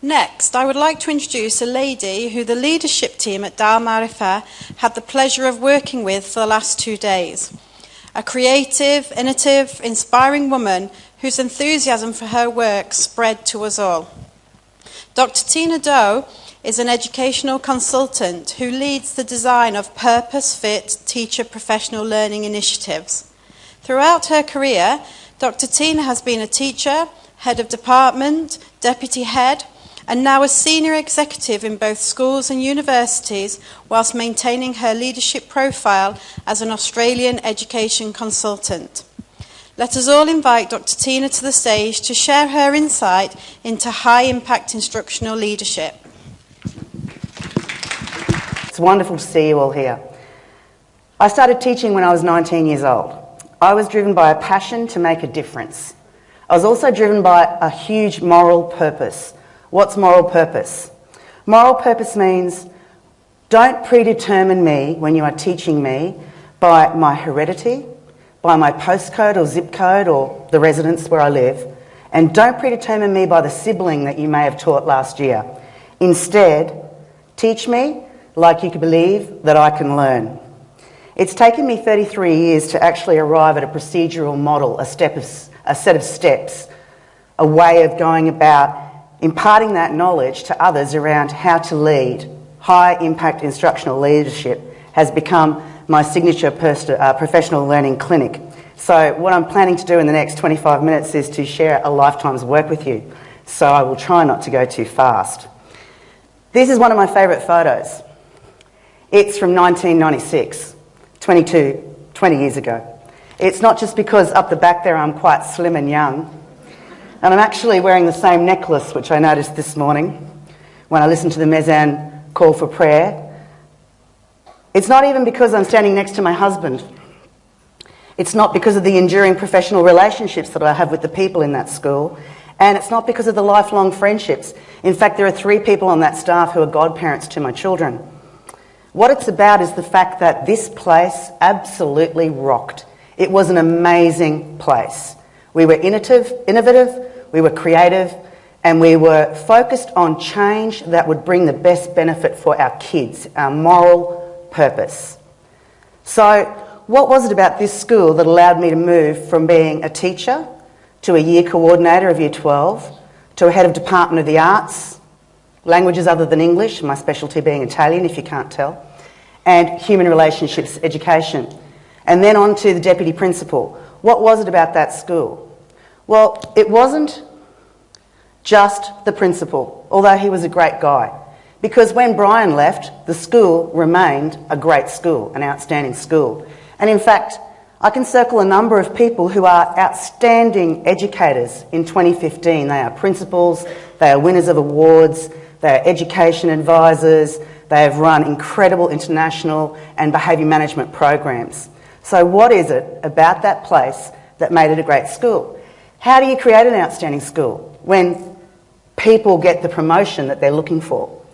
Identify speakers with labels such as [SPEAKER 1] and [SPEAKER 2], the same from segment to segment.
[SPEAKER 1] Next, I would like to introduce a lady who the leadership team at Dar Marifa had the pleasure of working with for the last 2 days. A creative, innovative, inspiring woman whose enthusiasm for her work spread to us all. Dr Tina Doe is an educational consultant who leads the design of purpose-fit teacher professional learning initiatives. Throughout her career, Dr Tina has been a teacher, head of department, deputy head, and now a senior executive in both schools and universities, whilst maintaining her leadership profile as an Australian education consultant. Let us all invite Dr Tina to the stage to share her insight into high-impact instructional leadership.
[SPEAKER 2] It's wonderful to see you all here. I started teaching when I was 19 years old. I was driven by a passion to make a difference. I was also driven by a huge moral purpose. What's moral purpose? Moral purpose means don't predetermine me when you are teaching me by my heredity, by my postcode or zip code or the residence where I live, and don't predetermine me by the sibling that you may have taught last year. Instead, teach me like you can believe that I can learn. It's taken me 33 years to actually arrive at a procedural model, a set of steps, a way of going about imparting that knowledge to others around how to lead. High-impact instructional leadership has become my signature professional learning clinic. So what I'm planning to do in the next 25 minutes is to share a lifetime's work with you. So I will try not to go too fast. This is one of my favourite photos. It's from 1996, 20 years ago. It's not just because up the back there I'm quite slim and young. And I'm actually wearing the same necklace, which I noticed this morning when I listened to the Mezzan call for prayer. It's not even because I'm standing next to my husband. It's not because of the enduring professional relationships that I have with the people in that school. And it's not because of the lifelong friendships. In fact, there are 3 people on that staff who are godparents to my children. What it's about is the fact that this place absolutely rocked. It was an amazing place. We were innovative, we were creative, and we were focused on change that would bring the best benefit for our kids, our moral purpose. So, what was it about this school that allowed me to move from being a teacher to a year coordinator of Year 12, to a head of Department of the Arts, languages other than English, my specialty being Italian if you can't tell, and human relationships education, and then on to the deputy principal? What was it about that school? Well, it wasn't just the principal, although he was a great guy. Because when Brian left, the school remained a great school, an outstanding school. And in fact, I can circle a number of people who are outstanding educators in 2015. They are principals, they are winners of awards, they are education advisors, they have run incredible international and behaviour management programs. So what is it about that place that made it a great school? How do you create an outstanding school when people get the promotion that they're looking for?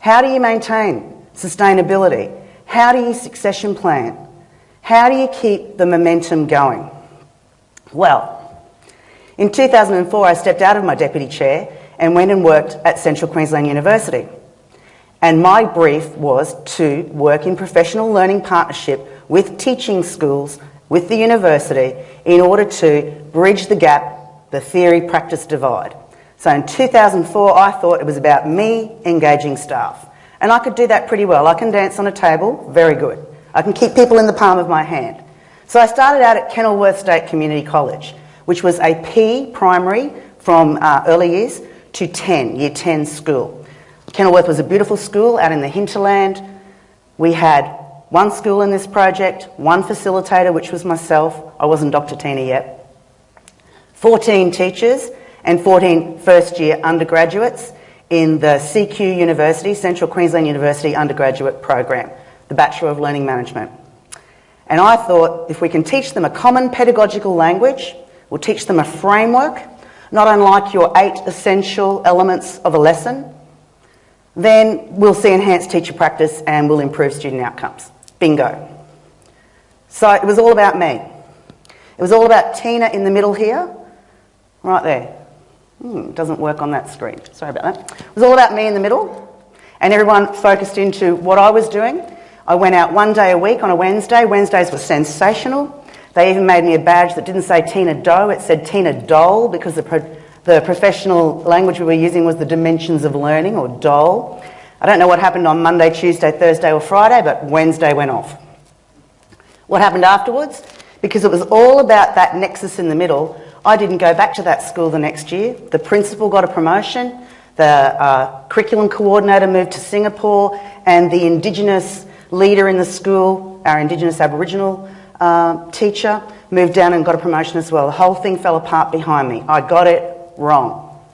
[SPEAKER 2] How do you maintain sustainability? How do you succession plan? How do you keep the momentum going? Well, in 2004 I stepped out of my deputy chair and went and worked at Central Queensland University. And my brief was to work in professional learning partnership with teaching schools, with the university, in order to bridge the gap, the theory-practice divide. So in 2004, I thought it was about me engaging staff. And I could do that pretty well. I can dance on a table, very good. I can keep people in the palm of my hand. So I started out at Kenilworth State Community College, which was a P primary from early years to 10, year 10 school. Kenilworth was a beautiful school out in the hinterland. We had 1 school in this project, 1 facilitator, which was myself. I wasn't Dr Tina yet. 14 teachers and 14 first-year undergraduates in the CQ University, Central Queensland University undergraduate program, the Bachelor of Learning Management. And I thought if we can teach them a common pedagogical language, we'll teach them a framework, not unlike your 8 essential elements of a lesson, then we'll see enhanced teacher practice and we'll improve student outcomes. Bingo. So it was all about me. It was all about Tina in the middle here, right there. Doesn't work on that screen. Sorry about that. It was all about me in the middle, and everyone focused into what I was doing. I went out one day a week on a Wednesday. Wednesdays were sensational. They even made me a badge that didn't say Tina Doe, it said Tina Doe, because the professional language we were using was the dimensions of learning, or DOLE. I don't know what happened on Monday, Tuesday, Thursday or Friday, but Wednesday went off. What happened afterwards? Because it was all about that nexus in the middle, I didn't go back to that school the next year. The principal got a promotion, the curriculum coordinator moved to Singapore, and the Indigenous leader in the school, our Indigenous Aboriginal teacher, moved down and got a promotion as well. The whole thing fell apart behind me. I got it wrong.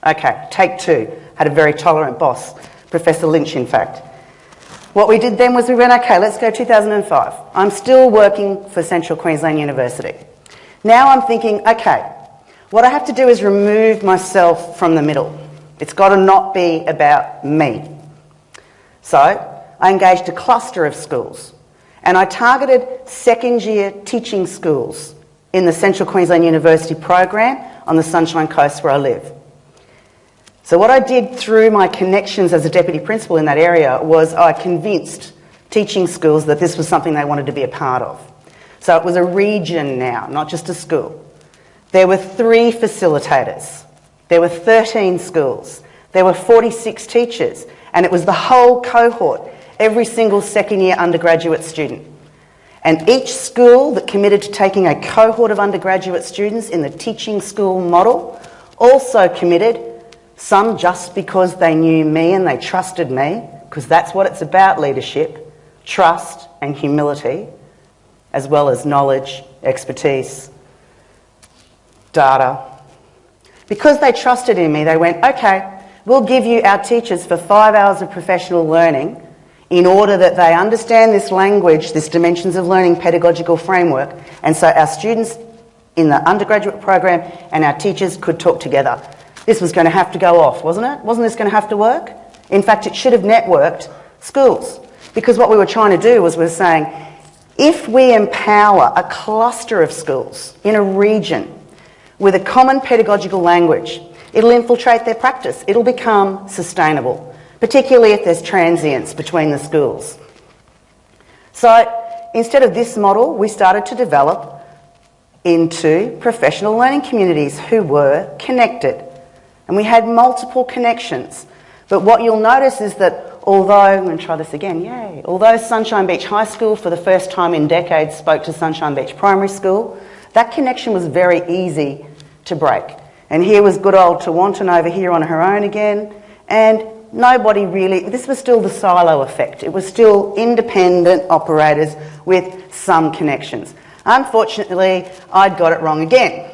[SPEAKER 2] Okay, take two. Had a very tolerant boss, Professor Lynch, in fact. What we did then was we went, okay, let's go 2005. I'm still working for Central Queensland University. Now I'm thinking, okay, what I have to do is remove myself from the middle. It's got to not be about me. So I engaged a cluster of schools, and I targeted second-year teaching schools in the Central Queensland University program on the Sunshine Coast where I live. So what I did through my connections as a deputy principal in that area was I convinced teaching schools that this was something they wanted to be a part of. So it was a region now, not just a school. There were 3 facilitators. There were 13 schools. There were 46 teachers. And it was the whole cohort, every single second-year undergraduate student. And each school that committed to taking a cohort of undergraduate students in the teaching school model also committed, some just because they knew me and they trusted me, because that's what it's about, leadership, trust and humility, as well as knowledge, expertise, data. Because they trusted in me, they went, okay, we'll give you our teachers for 5 hours of professional learning in order that they understand this language, this dimensions of learning pedagogical framework, and so our students in the undergraduate program and our teachers could talk together. This was going to have to go off, wasn't it? Wasn't this going to have to work? In fact, it should have networked schools, because what we were trying to do was we were saying, if we empower a cluster of schools in a region with a common pedagogical language, it'll infiltrate their practice. It'll become sustainable, particularly if there's transience between the schools. So instead of this model, we started to develop into professional learning communities who were connected. And we had multiple connections. But what you'll notice is that although, I'm going to try this again, yay. Although Sunshine Beach High School for the first time in decades spoke to Sunshine Beach Primary School, that connection was very easy to break. And here was good old Tawantin over here on her own again, and nobody really, this was still the silo effect. It was still independent operators with some connections. Unfortunately, I'd got it wrong again.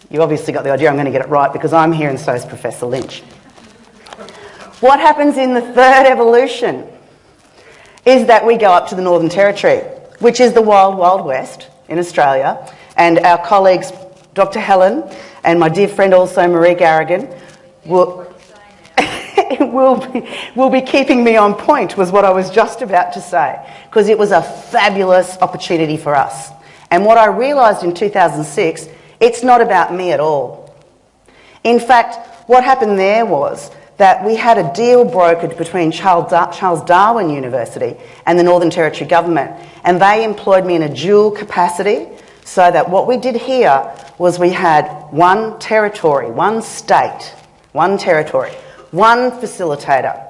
[SPEAKER 2] You obviously got the idea I'm going to get it right because I'm here and so is Professor Lynch. What happens in the third evolution is that we go up to the Northern Territory, which is the wild, wild west in Australia, and our colleagues, Dr Helen and my dear friend also Marie Garrigan, will be keeping me on point, was what I was just about to say, because it was a fabulous opportunity for us. And what I realised in 2006, it's not about me at all. In fact, what happened there was that we had a deal brokered between Charles Darwin University and the Northern Territory Government, and they employed me in a dual capacity, so that what we did here was we had one territory, one state, one territory, one facilitator,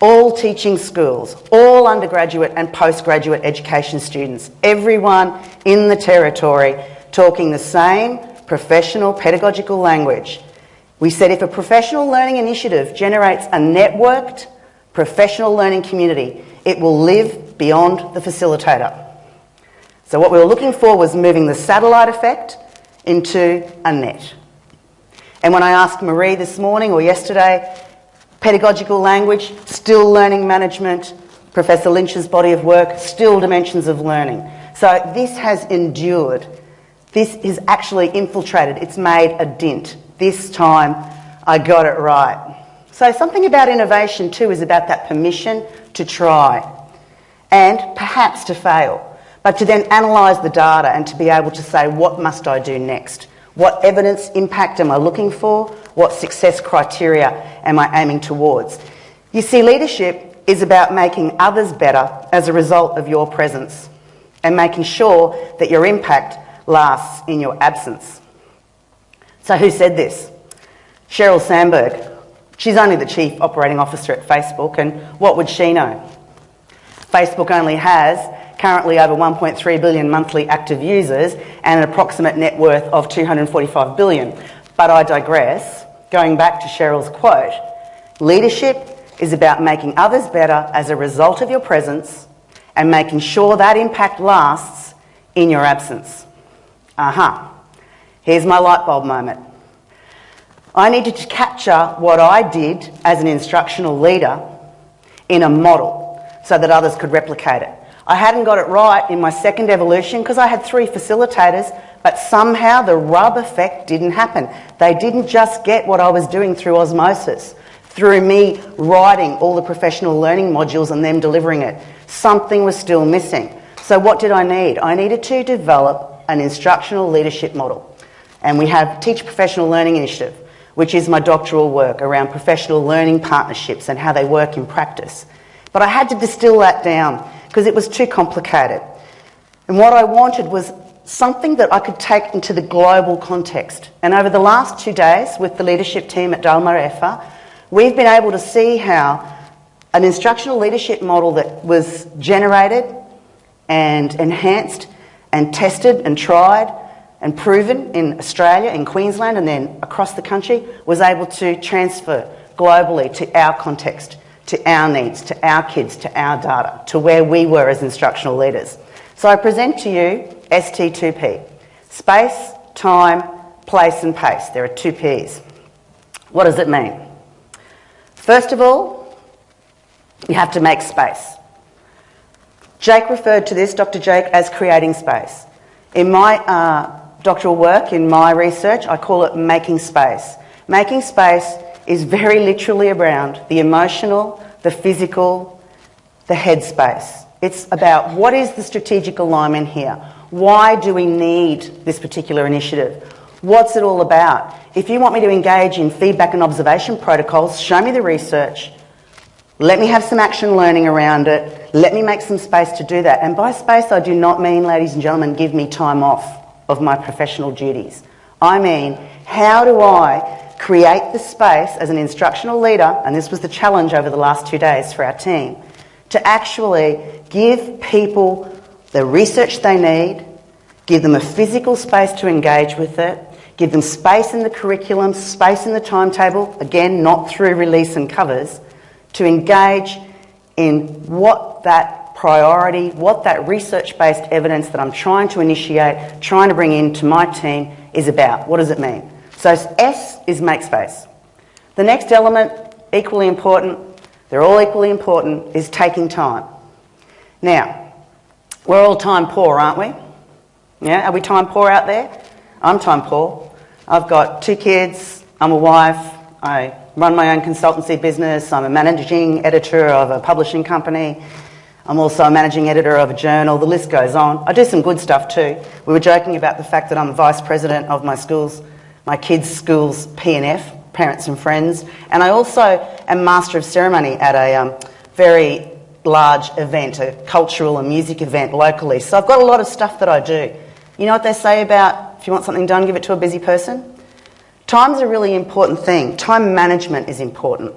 [SPEAKER 2] all teaching schools, all undergraduate and postgraduate education students, everyone in the territory talking the same professional pedagogical language. We said if a professional learning initiative generates a networked professional learning community, it will live beyond the facilitator. So what we were looking for was moving the satellite effect into a net. And when I asked Marie this morning or yesterday, pedagogical language, still learning management, Professor Lynch's body of work, still dimensions of learning. So this has endured. This is actually infiltrated. It's made a dint. This time I got it right. So something about innovation too is about that permission to try and perhaps to fail, but to then analyse the data and to be able to say, what must I do next? What evidence impact am I looking for? What success criteria am I aiming towards? You see, leadership is about making others better as a result of your presence and making sure that your impact lasts in your absence. So who said this? Sheryl Sandberg. She's only the Chief Operating Officer at Facebook, and what would she know? Facebook only has currently over 1.3 billion monthly active users and an approximate net worth of 245 billion. But I digress. Going back to Sheryl's quote, leadership is about making others better as a result of your presence and making sure that impact lasts in your absence. Here's my light bulb moment. I needed to capture what I did as an instructional leader in a model so that others could replicate it. I hadn't got it right in my second evolution because I had 3 facilitators, but somehow the rub effect didn't happen. They didn't just get what I was doing through osmosis, through me writing all the professional learning modules and them delivering it. Something was still missing. So what did I need? I needed to develop an instructional leadership model. And we have Teach Professional Learning Initiative, which is my doctoral work around professional learning partnerships and how they work in practice. But I had to distill that down because it was too complicated. And what I wanted was something that I could take into the global context. And over the last 2 days with the leadership team at Dharma EFA, we've been able to see how an instructional leadership model that was generated and enhanced and tested and tried and proven in Australia, in Queensland, and then across the country, was able to transfer globally to our context, to our needs, to our kids, to our data, to where we were as instructional leaders. So I present to you ST2P. Space, time, place and pace. There are 2 Ps. What does it mean? First of all, you have to make space. Jake referred to this, Dr. Jake, as creating space. In my doctoral work, in my research, I call it making space. Making space is very literally around the emotional, the physical, the head space. It's about what is the strategic alignment here? Why do we need this particular initiative? What's it all about? If you want me to engage in feedback and observation protocols, show me the research. Let me have some action learning around it. Let me make some space to do that. And by space, I do not mean, ladies and gentlemen, give me time off of my professional duties. I mean, how do I create the space as an instructional leader, and this was the challenge over the last 2 days for our team, to actually give people the research they need, give them a physical space to engage with it, give them space in the curriculum, space in the timetable, again, not through release and covers, to engage in what that priority, what that research-based evidence that I'm trying to initiate, trying to bring into my team is about. What does it mean? So S is make space. The next element, equally important, they're all equally important, is taking time. Now, we're all time poor, aren't we? Yeah, are we time poor out there? I'm time poor. I've got 2 kids, I'm a wife, I run my own consultancy business, I'm a managing editor of a publishing company, I'm also a managing editor of a journal, the list goes on. I do some good stuff too. We were joking about the fact that I'm vice president of my kids' school's P&F, Parents and Friends, and I also am master of ceremony at a very large event, a cultural and music event locally. So I've got a lot of stuff that I do. You know what they say about if you want something done, give it to a busy person? Time's a really important thing. Time management is important.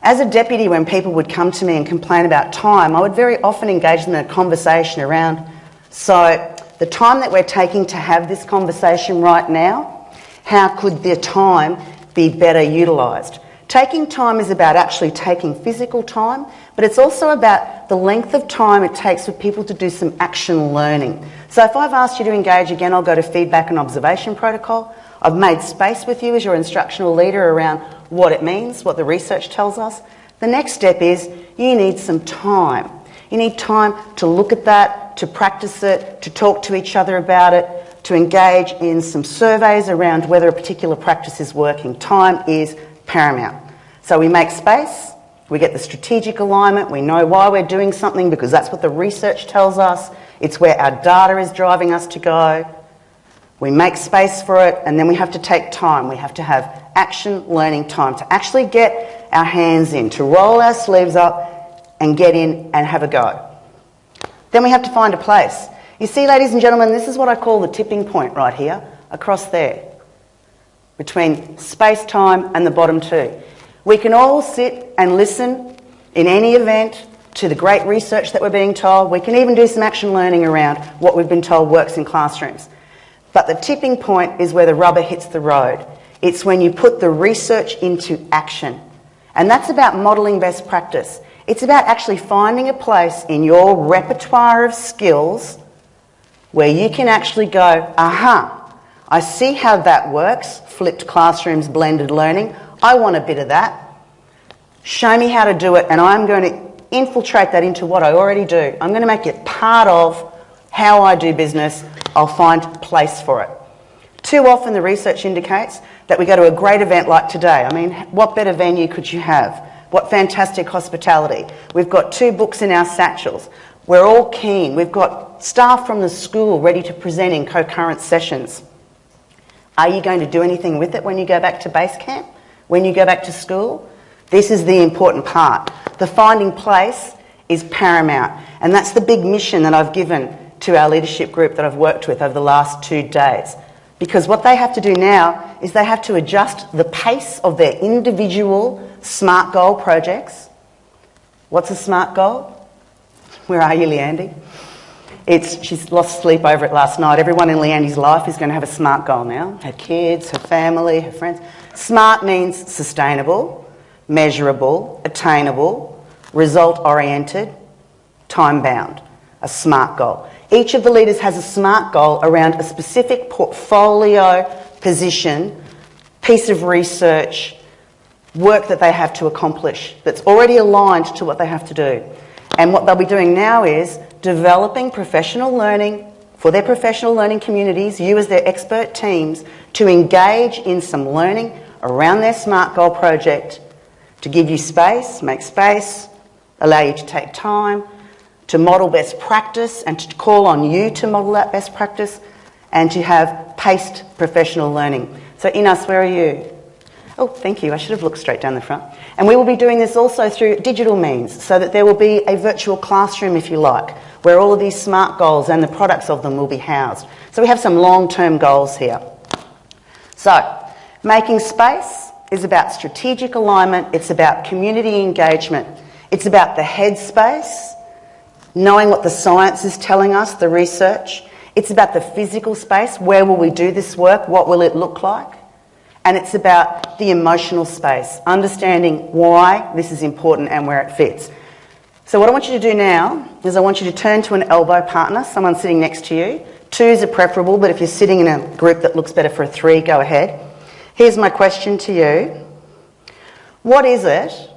[SPEAKER 2] As a deputy, when people would come to me and complain about time, I would very often engage them in a conversation around, so the time that we're taking to have this conversation right now, how could the time be better utilised? Taking time is about actually taking physical time, but it's also about the length of time it takes for people to do some action learning. So if I've asked you to engage again, I'll go to feedback and observation protocol. I've made space with you as your instructional leader around what it means, what the research tells us. The next step is you need some time. You need time to look at that, to practice it, to talk to each other about it, to engage in some surveys around whether a particular practice is working. Time is paramount. So we make space, we get the strategic alignment, we know why we're doing something because that's what the research tells us. It's where our data is driving us to go. We make space for it, and then we have to take time. We have to have action learning time to actually get our hands in, to roll our sleeves up and get in and have a go. Then we have to find a place. You see, ladies and gentlemen, this is what I call the tipping point right here, across there, between space-time and the bottom two. We can all sit and listen in any event to the great research that we're being told. We can even do some action learning around what we've been told works in classrooms. But the tipping point is where the rubber hits the road. It's when you put the research into action. And that's about modelling best practice. It's about actually finding a place in your repertoire of skills where you can actually go, aha, I see how that works, flipped classrooms, blended learning. I want a bit of that. Show me how to do it, and I'm going to infiltrate that into what I already do. I'm going to make it part of how I do business. I'll find place for it. Too often the research indicates that we go to a great event like today. I mean, what better venue could you have? What fantastic hospitality. We've got 2 books in our satchels. We're all keen. We've got staff from the school ready to present in concurrent sessions. Are you going to do anything with it when you go back to base camp? When you go back to school? This is the important part. The finding place is paramount. And that's the big mission that I've given to our leadership group that I've worked with over the last 2 days. Because what they have to do now is they have to adjust the pace of their individual SMART goal projects. What's a SMART goal? Where are you, Leandy? She's lost sleep over it last night. Everyone in Leandy's life is going to have a SMART goal now. Her kids, her family, her friends. SMART means sustainable, measurable, attainable, result-oriented, time-bound. A SMART goal. Each of the leaders has a SMART goal around a specific portfolio, position, piece of research, work that they have to accomplish that's already aligned to what they have to do. And what they'll be doing now is developing professional learning for their professional learning communities, you as their expert teams, to engage in some learning around their SMART goal project to give you space, make space, allow you to take time, to model best practice and to call on you to model that best practice and to have paced professional learning. So Inas, where are you? Oh, thank you. I should have looked straight down the front. And we will be doing this also through digital means so that there will be a virtual classroom, if you like, where all of these SMART goals and the products of them will be housed. So we have some long-term goals here. So making space is about strategic alignment. It's about community engagement. It's about the headspace, knowing what the science is telling us, the research. It's about the physical space. Where will we do this work? What will it look like? And it's about the emotional space, understanding why this is important and where it fits. So what I want you to do now is I want you to turn to an elbow partner, someone sitting next to you. 2s are preferable, but if you're sitting in a group that looks better for a 3, go ahead. Here's my question to you. What is it,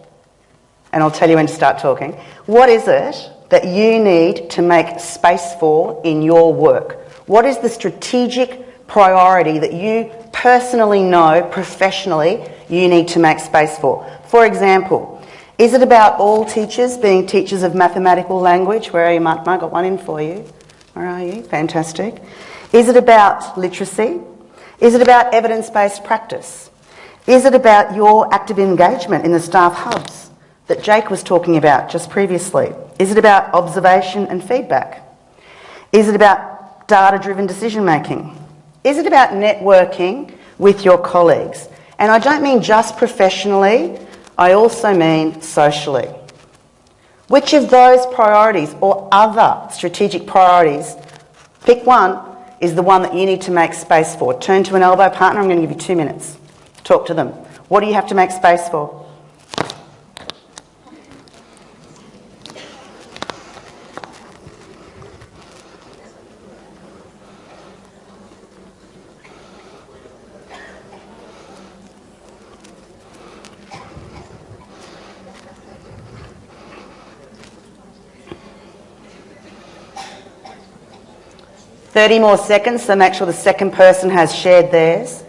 [SPEAKER 2] and I'll tell you when to start talking, what is it that you need to make space for in your work? What is the strategic priority that you personally know, professionally, you need to make space for? For example, is it about all teachers being teachers of mathematical language? Where are you, Mark? I got one in for you. Where are you? Fantastic. Is it about literacy? Is it about evidence-based practice? Is it about your active engagement in the staff hubs that Jake was talking about just previously? Is it about observation and feedback? Is it about data-driven decision-making? Is it about networking with your colleagues? And I don't mean just professionally, I also mean socially. Which of those priorities or other strategic priorities, pick one, is the one that you need to make space for? Turn to an elbow partner. I'm going to give you 2 minutes. Talk to them. What do you have to make space for? $30 more seconds, so make sure the second person has shared theirs.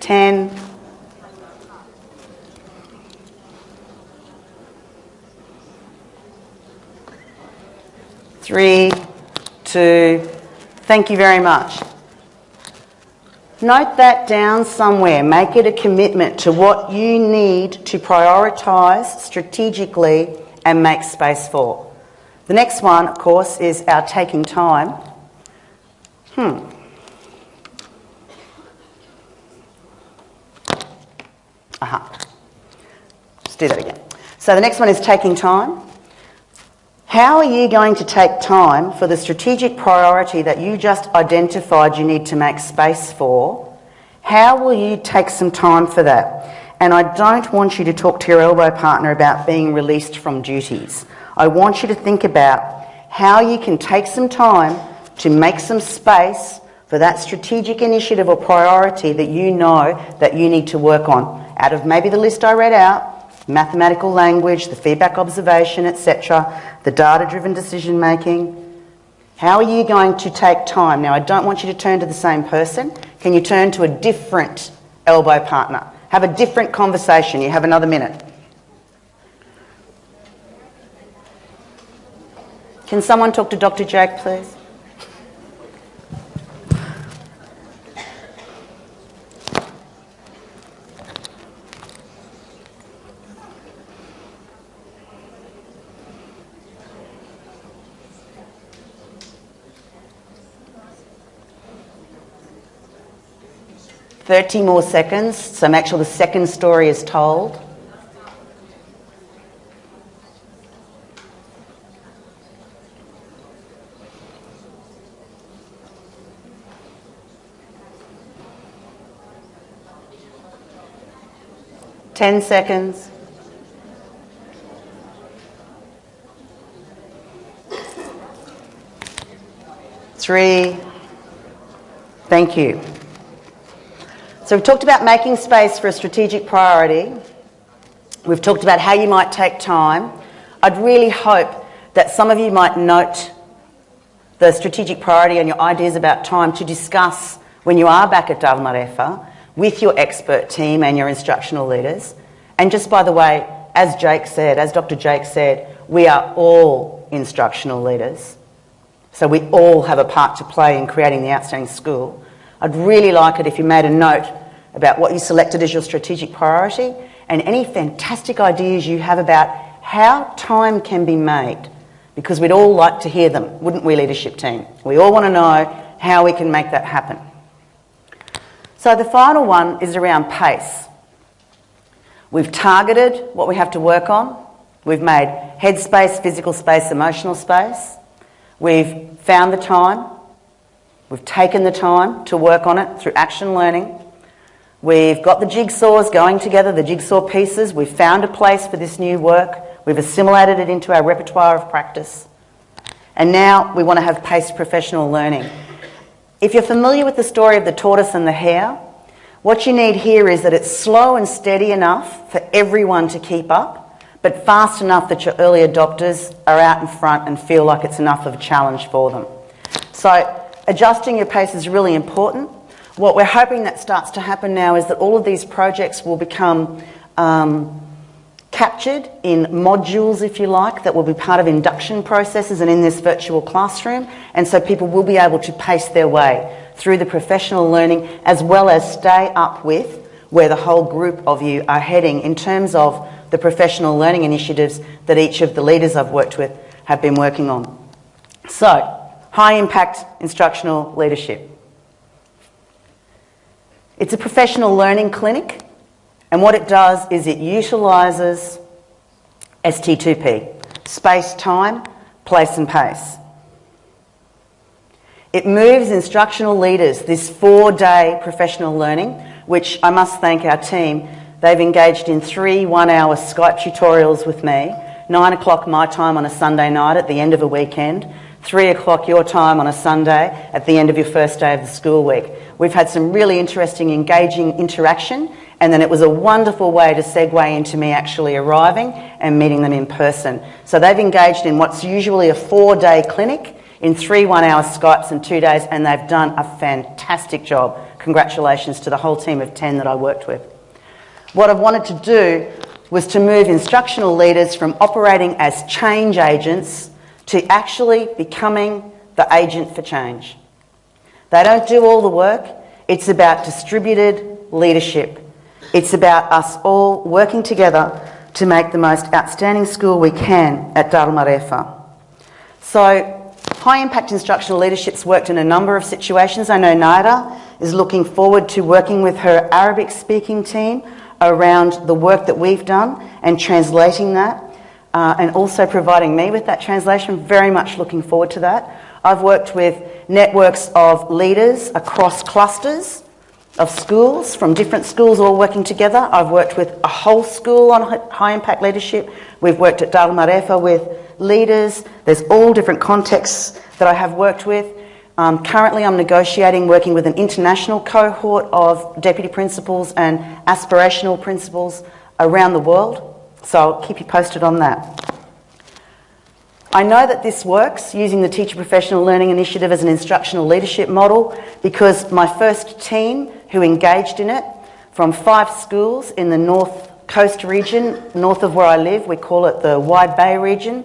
[SPEAKER 2] 10, 3, 2, thank you very much. Note that down somewhere. Make it a commitment to what you need to prioritise strategically and make space for. The next one, of course, is our taking time. Let's do that again. So the next one is taking time. How are you going to take time for the strategic priority that you just identified you need to make space for? How will you take some time for that? And I don't want you to talk to your elbow partner about being released from duties. I want you to think about how you can take some time to make some space for that strategic initiative or priority that you know that you need to work on. Out of maybe the list I read out, mathematical language, the feedback observation, etc., the data-driven decision making. How are you going to take time? Now, I don't want you to turn to the same person. Can you turn to a different elbow partner? Have a different conversation. You have another minute. Can someone talk to Dr. Jake, please? $30 more seconds, so make sure the second story is told. $10 seconds. Three. Thank you. So we've talked about making space for a strategic priority. We've talked about how you might take time. I'd really hope that some of you might note the strategic priority and your ideas about time to discuss when you are back at Dharma Refa with your expert team and your instructional leaders. And just by the way, as Dr. Jake said, we are all instructional leaders. So we all have a part to play in creating the outstanding school. I'd really like it if you made a note about what you selected as your strategic priority and any fantastic ideas you have about how time can be made, because we'd all like to hear them, wouldn't we, leadership team? We all want to know how we can make that happen. So the final one is around pace. We've targeted what we have to work on. We've made head space, physical space, emotional space. We've found the time. We've taken the time to work on it through action learning. We've got the jigsaws going together, the jigsaw pieces. We've found a place for this new work. We've assimilated it into our repertoire of practice. And now we want to have paced professional learning. If you're familiar with the story of the tortoise and the hare, what you need here is that it's slow and steady enough for everyone to keep up, but fast enough that your early adopters are out in front and feel like it's enough of a challenge for them. So adjusting your pace is really important. What we're hoping that starts to happen now is that all of these projects will become captured in modules, if you like, that will be part of induction processes and in this virtual classroom. And so people will be able to pace their way through the professional learning as well as stay up with where the whole group of you are heading in terms of the professional learning initiatives that each of the leaders I've worked with have been working on. So, high impact instructional leadership. It's a professional learning clinic, and what it does is it utilises ST2P, space, time, place and pace. It moves instructional leaders, this 4-day professional learning, which I must thank our team. They've engaged in 3 one-hour Skype tutorials with me, 9 o'clock my time on a Sunday night at the end of a weekend, 3 o'clock your time on a Sunday at the end of your first day of the school week. We've had some really interesting, engaging interaction, and then it was a wonderful way to segue into me actually arriving and meeting them in person. So they've engaged in what's usually a 4-day clinic in 3 one-hour Skypes in 2 days, and they've done a fantastic job. Congratulations to the whole team of 10 that I worked with. What I wanted to do was to move instructional leaders from operating as change agents to actually becoming the agent for change. They don't do all the work. It's about distributed leadership. It's about us all working together to make the most outstanding school we can at Dalmareva. So, High Impact Instructional Leadership's worked in a number of situations. I know Naida is looking forward to working with her Arabic speaking team around the work that we've done and translating that, and also providing me with that translation. Very much looking forward to that. I've worked with networks of leaders across clusters of schools, from different schools all working together. I've worked with a whole school on high impact leadership. We've worked at Dalmareva with leaders. There's all different contexts that I have worked with. Currently I'm negotiating, working with an international cohort of deputy principals and aspirational principals around the world. So I'll keep you posted on that. I know that this works, using the Teacher Professional Learning Initiative as an instructional leadership model, because my first team who engaged in it, from 5 schools in the North Coast region, north of where I live, we call it the Wide Bay region.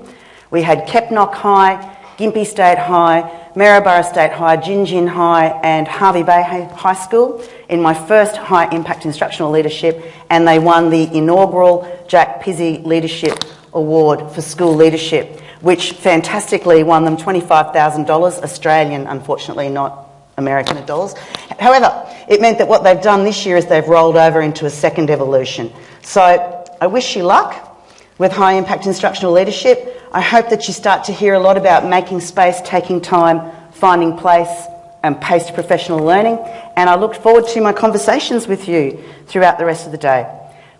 [SPEAKER 2] We had Kepnock High, Gympie State High, Maryborough State High, Gingin High and Harvey Bay High School in my first High Impact Instructional Leadership, and they won the inaugural Jack Pizzey Leadership Award for School Leadership, which fantastically won them $25,000 Australian, unfortunately not American dollars. However, it meant that what they've done this year is they've rolled over into a second evolution. So I wish you luck with High Impact Instructional Leadership. I hope that you start to hear a lot about making space, taking time, finding place and paced professional learning, and I look forward to my conversations with you throughout the rest of the day.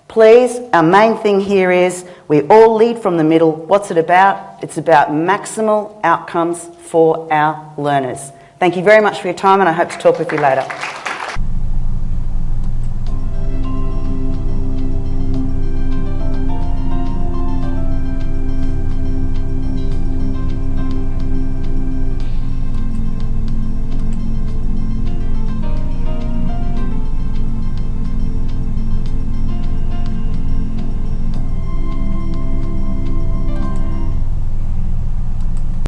[SPEAKER 2] Please, our main thing here is we all lead from the middle. What's it about? It's about maximal outcomes for our learners. Thank you very much for your time, and I hope to talk with you later.